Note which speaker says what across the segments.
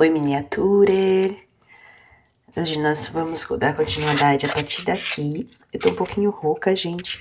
Speaker 1: Oi, miniatura! Hoje nós vamos dar continuidade a partir daqui. Eu tô um pouquinho rouca, gente,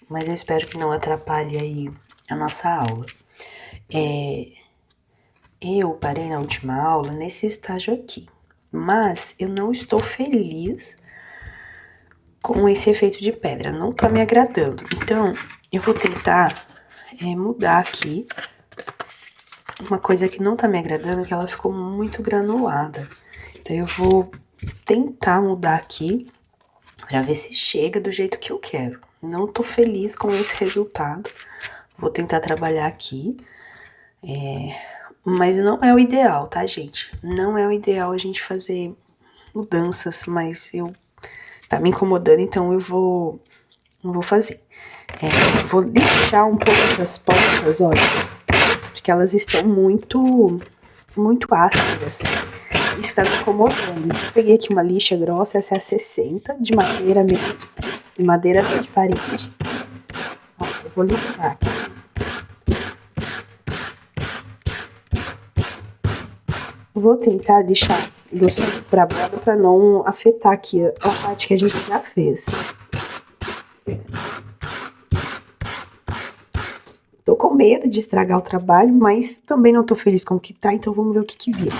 Speaker 1: mas eu espero que não atrapalhe aí a nossa aula. Eu parei na última aula nesse estágio aqui, mas eu não estou feliz com esse efeito de pedra, não tá me agradando. Então, eu vou tentar mudar aqui. Uma coisa que não tá me agradando é que ela ficou muito granulada. Então, eu vou tentar mudar aqui pra ver se chega do jeito que eu quero. Não tô feliz com esse resultado. Vou tentar trabalhar aqui. Mas não é o ideal, tá, gente? Não é o ideal a gente fazer mudanças, mas tá me incomodando, então eu vou fazer. Vou lixar um pouco essas pontas, olha, porque elas estão muito ácidas. Isso tá me incomodando. Eu peguei aqui uma lixa grossa, essa é a 60, de madeira mesmo, de madeira de parede. Ó, eu vou lixar aqui. Vou tentar deixar do centro pra borda pra não afetar aqui a parte que a gente já fez. Tô com medo de estragar o trabalho, mas também não tô feliz com o que tá, então vamos ver o que vira.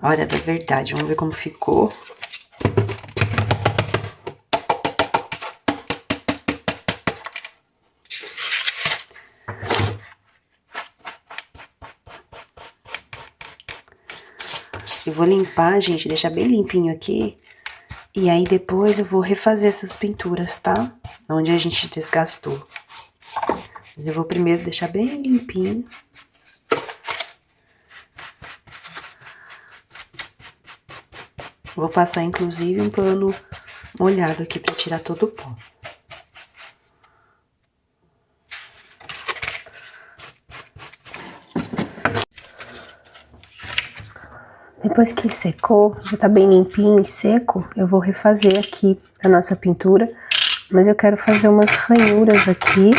Speaker 1: Hora da verdade, vamos ver como ficou. Eu vou limpar, gente, deixar bem limpinho aqui. E aí depois eu vou refazer essas pinturas, tá? Onde a gente desgastou. Mas eu vou primeiro deixar bem limpinho. Vou passar, inclusive, um pano molhado aqui pra tirar todo o pó. Depois que secou, já tá bem limpinho e seco, eu vou refazer aqui a nossa pintura. Mas eu quero fazer umas ranhuras aqui,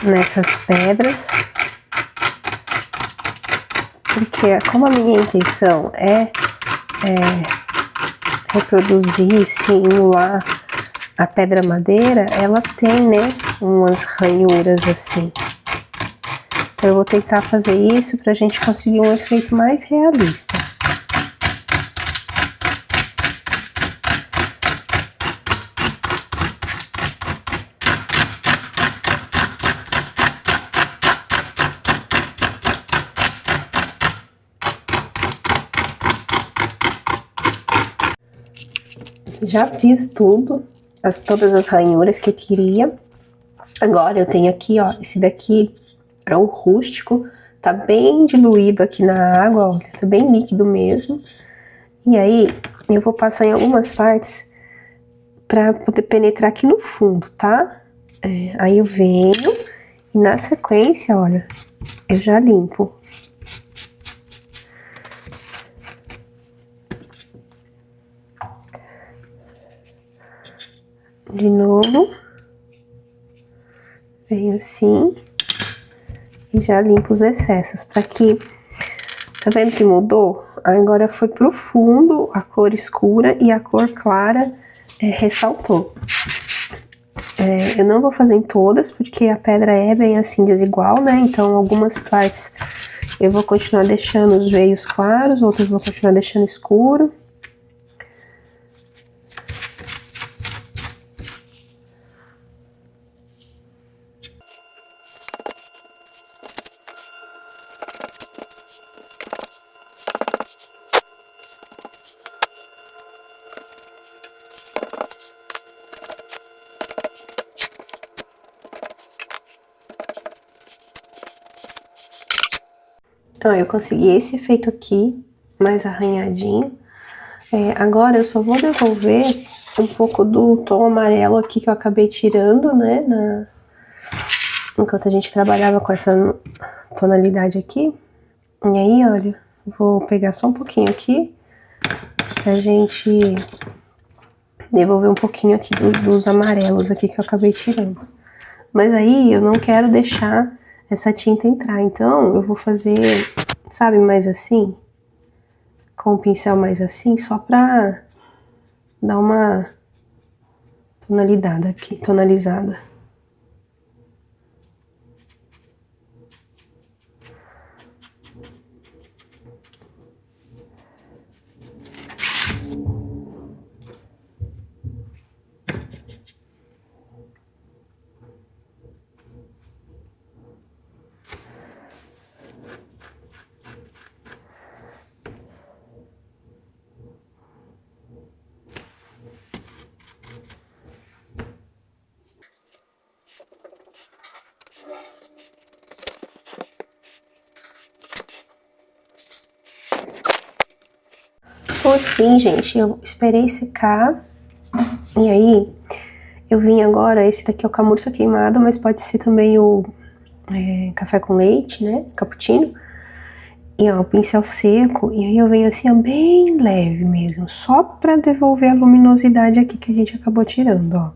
Speaker 1: nessas pedras. Porque como a minha intenção é reproduzir, simular a pedra madeira, ela tem, né, umas ranhuras assim. Então eu vou tentar fazer isso pra gente conseguir um efeito mais realista. Já fiz tudo, todas as ranhuras que eu queria. Agora eu tenho aqui, ó, esse daqui é o rústico, tá bem diluído aqui na água, ó, tá bem líquido mesmo. E aí eu vou passar em algumas partes pra poder penetrar aqui no fundo, tá? Aí eu venho e na sequência, olha, eu já limpo. De novo, venho assim e já limpo os excessos, pra que, tá vendo que mudou? Agora foi pro fundo a cor escura e a cor clara ressaltou. Eu não vou fazer em todas, porque a pedra é bem assim desigual, né? Então algumas partes eu vou continuar deixando os veios claros, outras vou continuar deixando escuro.
Speaker 2: Ó, eu consegui esse efeito aqui, mais arranhadinho. Agora eu só vou devolver um pouco do tom amarelo aqui que eu acabei tirando, né, enquanto a gente trabalhava com essa tonalidade aqui. E aí, olha, vou pegar só um pouquinho aqui pra gente devolver um pouquinho aqui dos amarelos aqui que eu acabei tirando. Mas aí eu não quero deixar essa tinta entrar, então eu vou fazer, sabe, mais assim, com o pincel mais assim, só pra dar uma tonalidade aqui, tonalizada. Por fim, gente, eu esperei secar. E aí, eu vim agora, esse daqui é o camurça queimado, mas pode ser também o café com leite, né, cappuccino. E ó, o pincel seco, e aí eu venho assim, ó, bem leve mesmo, só pra devolver a luminosidade aqui que a gente acabou tirando, ó.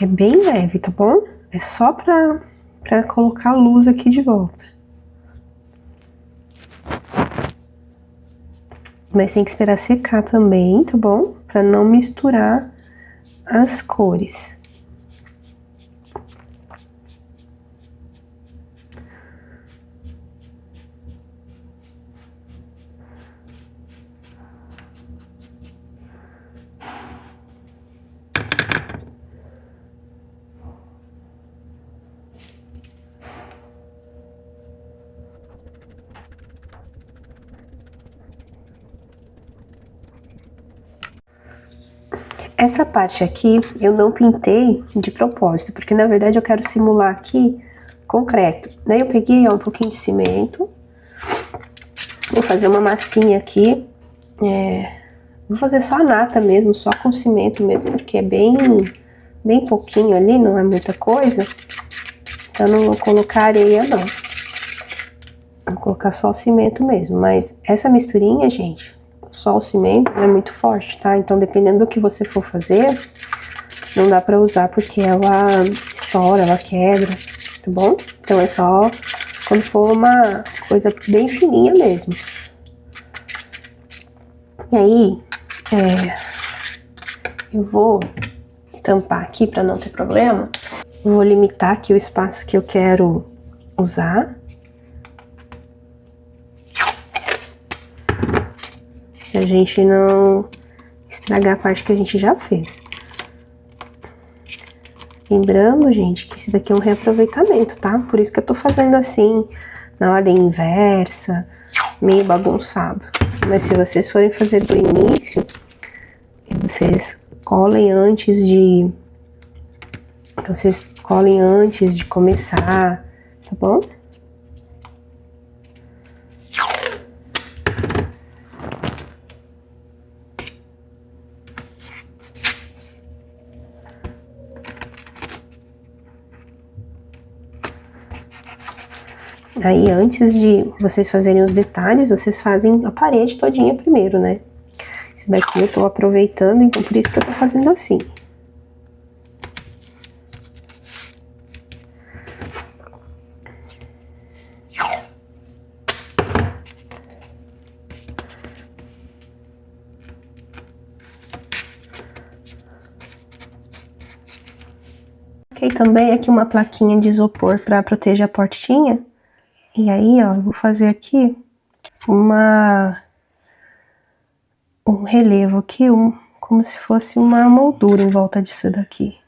Speaker 2: É bem leve, tá bom? É só pra colocar a luz aqui de volta. Mas tem que esperar secar também, tá bom? Pra não misturar as cores. Essa parte aqui eu não pintei de propósito, porque na verdade eu quero simular aqui concreto. Daí eu peguei ó, um pouquinho de cimento, vou fazer uma massinha aqui, vou fazer só a nata mesmo, só com cimento mesmo, porque é bem pouquinho ali, não é muita coisa. Então não vou colocar areia não, vou colocar só o cimento mesmo. Mas essa misturinha, gente, só o cimento é muito forte, tá? Então dependendo do que você for fazer, não dá pra usar porque ela estoura, ela quebra, tá bom? Então é só quando for uma coisa bem fininha mesmo. E aí, eu vou tampar aqui pra não ter problema. Eu vou limitar aqui o espaço que eu quero usar. Pra gente não estragar a parte que a gente já fez. Lembrando, gente, que esse daqui é um reaproveitamento, tá? Por isso que eu tô fazendo assim, na ordem inversa, meio bagunçado. Mas se vocês forem fazer do início, vocês colem antes de... Vocês colem antes de começar, tá bom? Aí, antes de vocês fazerem os detalhes, vocês fazem a parede todinha primeiro, né? Esse daqui eu tô aproveitando, então por isso que eu tô fazendo assim. Coloquei também aqui uma plaquinha de isopor pra proteger a portinha. E aí, ó, eu vou fazer aqui um relevo aqui, como se fosse uma moldura em volta disso daqui.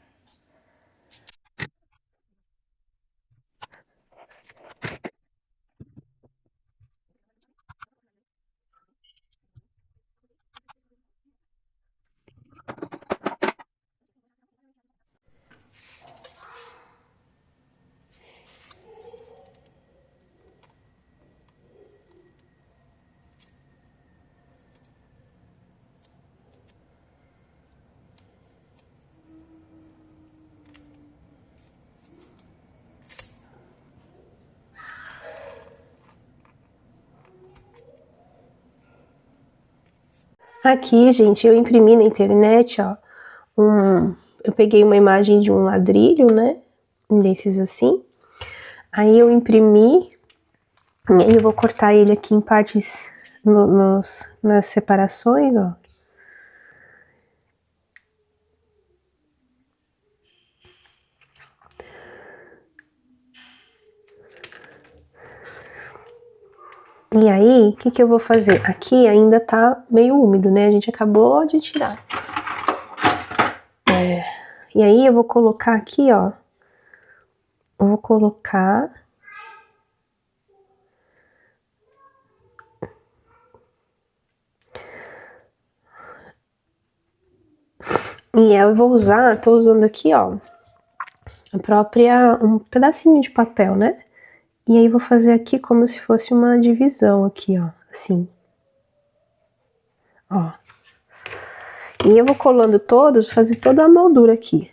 Speaker 2: Aqui, gente, eu imprimi na internet, ó, eu peguei uma imagem de um ladrilho, né, desses assim, aí eu imprimi, e aí eu vou cortar ele aqui em partes, nas separações, ó. E aí, o que eu vou fazer? Aqui ainda tá meio úmido, né, a gente acabou de tirar. E aí eu vou colocar aqui, ó, eu vou colocar... E eu vou usar, tô usando aqui, ó, um pedacinho de papel, né? E aí vou fazer aqui como se fosse uma divisão aqui, ó, assim. Ó. E eu vou colando todos, fazer toda a moldura aqui.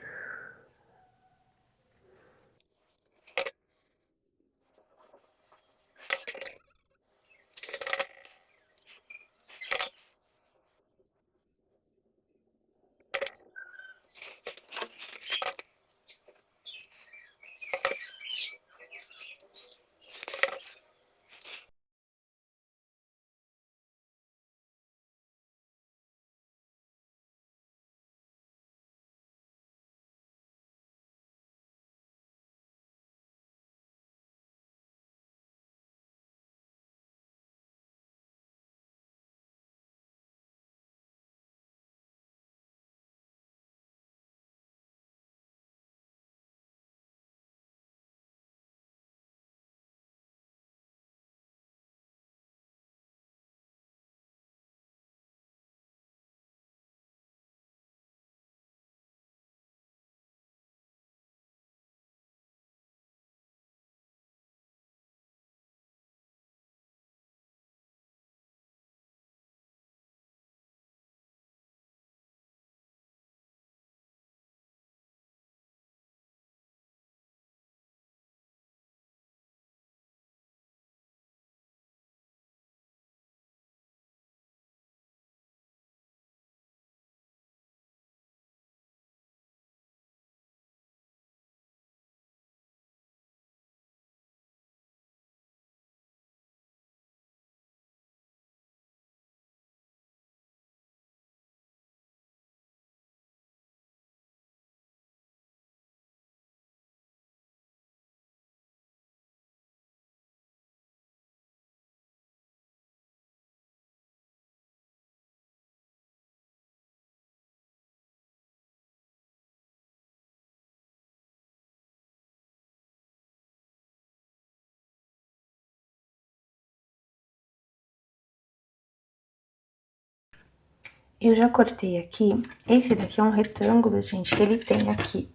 Speaker 1: Eu já cortei aqui, esse daqui é um retângulo, gente, que ele tem aqui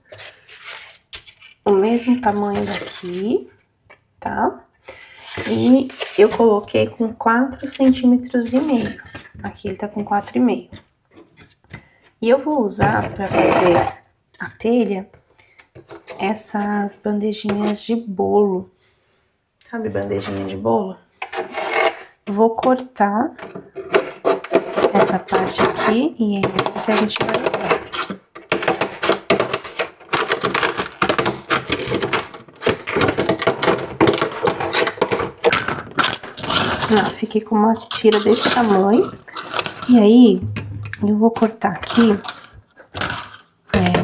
Speaker 1: o mesmo tamanho daqui, tá? E eu coloquei com 4,5 centímetros. Aqui ele tá com 4,5. E eu vou usar pra fazer a telha essas bandejinhas de bolo. Sabe bandejinha de bolo? Vou cortar essa parte aqui e aí a gente vai usar. Fiquei com uma tira desse tamanho. E aí, eu vou cortar aqui,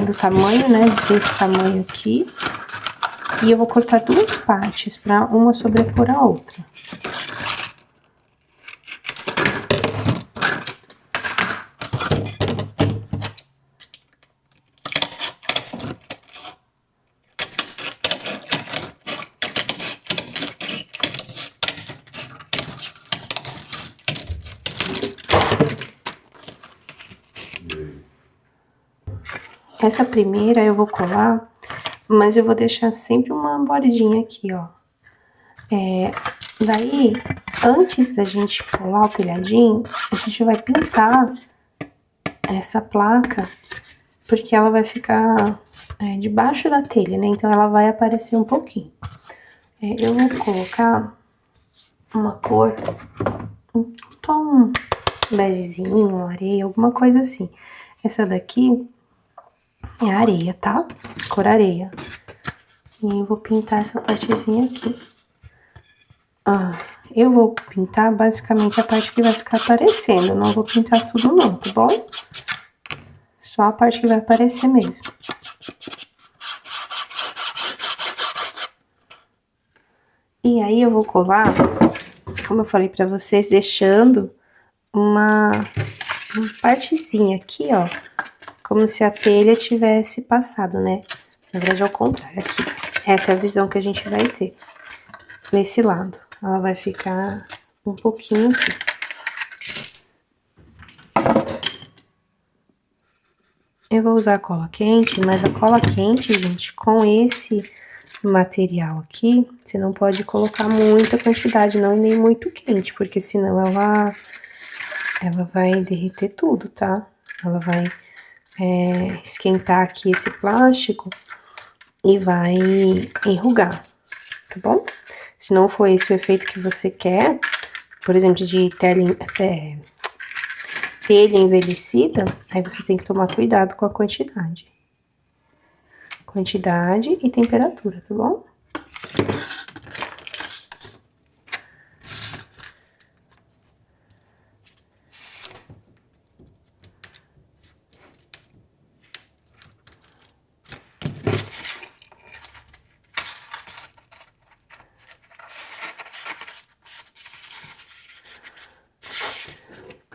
Speaker 1: do tamanho, né, desse tamanho aqui. E eu vou cortar duas partes, pra uma sobrepor a outra. Essa primeira eu vou colar, mas eu vou deixar sempre uma bordinha aqui, ó. Daí, antes da gente colar o telhadinho, a gente vai pintar essa placa, porque ela vai ficar debaixo da telha, né? Então, ela vai aparecer um pouquinho. Eu vou colocar uma cor, um tom
Speaker 2: begezinho, areia, alguma coisa assim. Essa daqui é areia, tá? Cor areia. E eu vou pintar essa partezinha aqui. Eu vou pintar basicamente a parte que vai ficar aparecendo. Eu não vou pintar tudo não, tá bom? Só a parte que vai aparecer mesmo. E aí eu vou colar, como eu falei pra vocês, deixando uma partezinha aqui, ó. Como se a telha tivesse passado, né? Na verdade, ao contrário, aqui. Essa é a visão que a gente vai ter. Nesse lado. Ela vai ficar um pouquinho aqui. Eu vou usar cola quente, mas a cola quente, gente, com esse material aqui, você não pode colocar muita quantidade, não, e nem muito quente, porque senão ela vai derreter tudo, tá? Ela vai esquentar aqui esse plástico e vai enrugar, tá bom? Se não for esse o efeito que você quer, por exemplo, de telha envelhecida, aí você tem que tomar cuidado com a quantidade. Quantidade e temperatura, tá bom?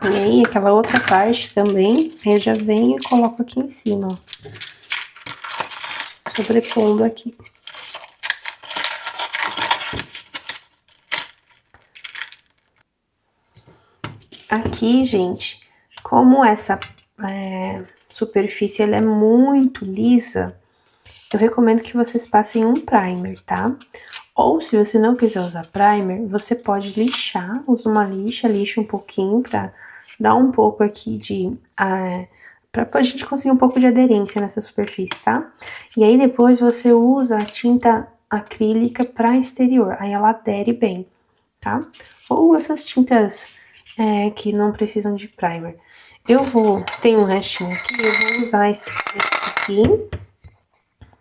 Speaker 2: E aí, aquela outra parte também, eu já venho e coloco aqui em cima, ó. Sobrepondo aqui. Aqui, gente, como essa superfície ela é muito lisa, eu recomendo que vocês passem um primer, tá? Ou se você não quiser usar primer, você pode lixar, usa uma lixa um pouquinho pra dar um pouco aqui de... pra gente conseguir um pouco de aderência nessa superfície, tá? E aí depois você usa a tinta acrílica pra exterior, aí ela adere bem, tá? Ou essas tintas que não precisam de primer. Tem um restinho aqui, eu vou usar esse aqui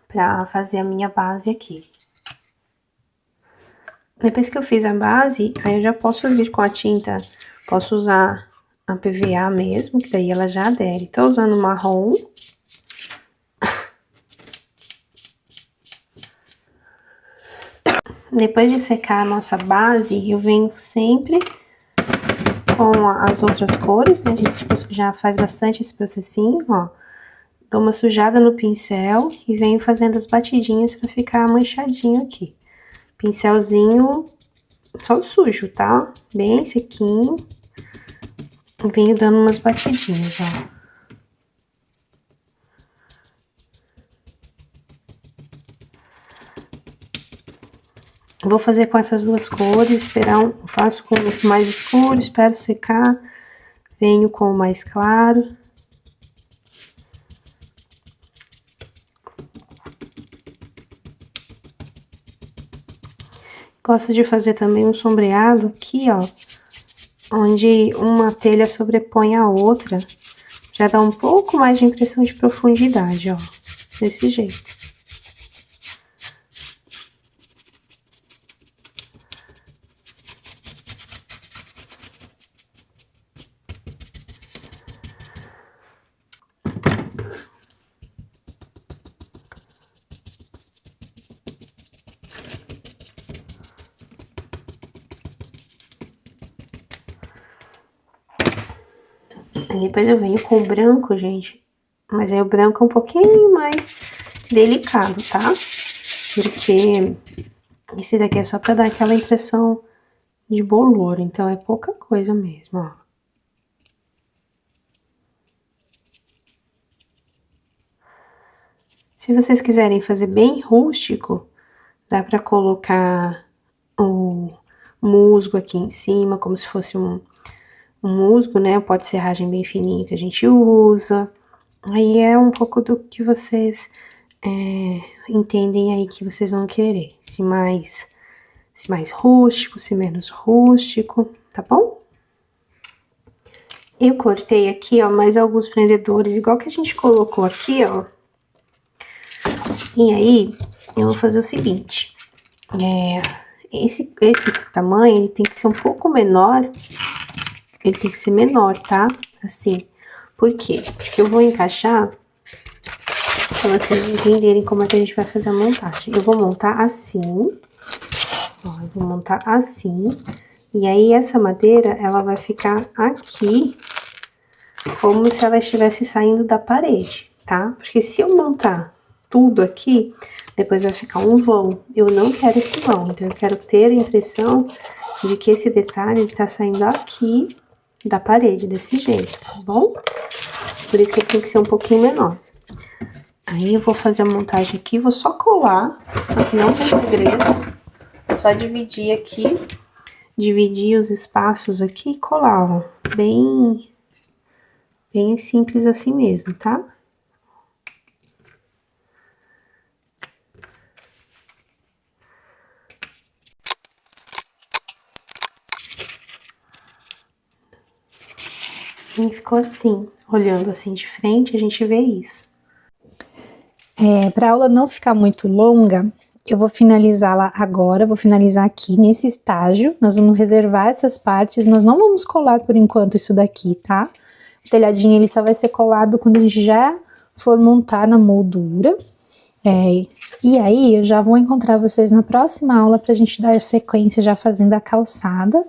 Speaker 2: pra fazer a minha base aqui. Depois que eu fiz a base, aí eu já posso vir com a tinta, posso usar a PVA mesmo, que daí ela já adere. Tô usando marrom. Depois de secar a nossa base, eu venho sempre com as outras cores, né? A gente já faz bastante esse processinho, ó. Dou uma sujada no pincel e venho fazendo as batidinhas pra ficar manchadinho aqui. Pincelzinho só sujo, tá? Bem sequinho. E venho dando umas batidinhas, ó. Vou fazer com essas duas cores, faço com o mais escuro, espero secar, venho com o mais claro. Gosto de fazer também um sombreado aqui, ó, onde uma telha sobrepõe a outra, já dá um pouco mais de impressão de profundidade, ó, desse jeito. Aí depois eu venho com o branco, gente. Mas aí o branco é um pouquinho mais delicado, tá? Porque esse daqui é só pra dar aquela impressão de bolor, então é pouca coisa mesmo, ó. Se vocês quiserem fazer bem rústico, dá pra colocar o musgo aqui em cima, como se fosse um musgo, né? Pode ser serragem bem fininha que a gente usa. Aí é um pouco do que vocês entendem aí que vocês vão querer. Se mais rústico, se menos rústico, tá bom? Eu cortei aqui, ó, mais alguns prendedores, igual que a gente colocou aqui, ó. E aí, eu vou fazer o seguinte. Esse tamanho, ele tem que ser um pouco menor. Ele tem que ser menor, tá? Assim. Por quê? Porque eu vou encaixar, pra vocês entenderem como é que a gente vai fazer a montagem. Eu vou montar assim. Ó, eu vou montar assim. E aí, essa madeira, ela vai ficar aqui, como se ela estivesse saindo da parede, tá? Porque se eu montar tudo aqui, depois vai ficar um vão. Eu não quero esse vão, então eu quero ter a impressão de que esse detalhe tá saindo aqui da parede, desse jeito, tá bom? Por isso que ele tem que ser um pouquinho menor. Aí eu vou fazer a montagem aqui, vou só colar, aqui não tem segredo. É só dividir aqui, dividir os espaços aqui e colar, ó. Bem simples assim mesmo, tá? E ficou assim, olhando assim de frente, a gente vê isso.
Speaker 3: Para a aula não ficar muito longa, eu vou finalizá-la agora, vou finalizar aqui nesse estágio. Nós vamos reservar essas partes, nós não vamos colar por enquanto isso daqui, tá? O telhadinho ele só vai ser colado quando a gente já for montar na moldura. E aí eu já vou encontrar vocês na próxima aula pra gente dar sequência já fazendo a calçada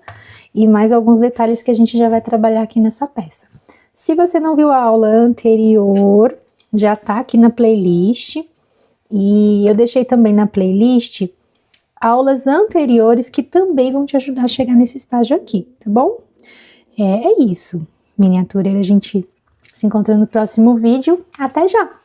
Speaker 3: e mais alguns detalhes que a gente já vai trabalhar aqui nessa peça. Se você não viu a aula anterior, já tá aqui na playlist, e eu deixei também na playlist aulas anteriores que também vão te ajudar a chegar nesse estágio aqui, tá bom? É isso, miniatureira, a gente se encontra no próximo vídeo, até já!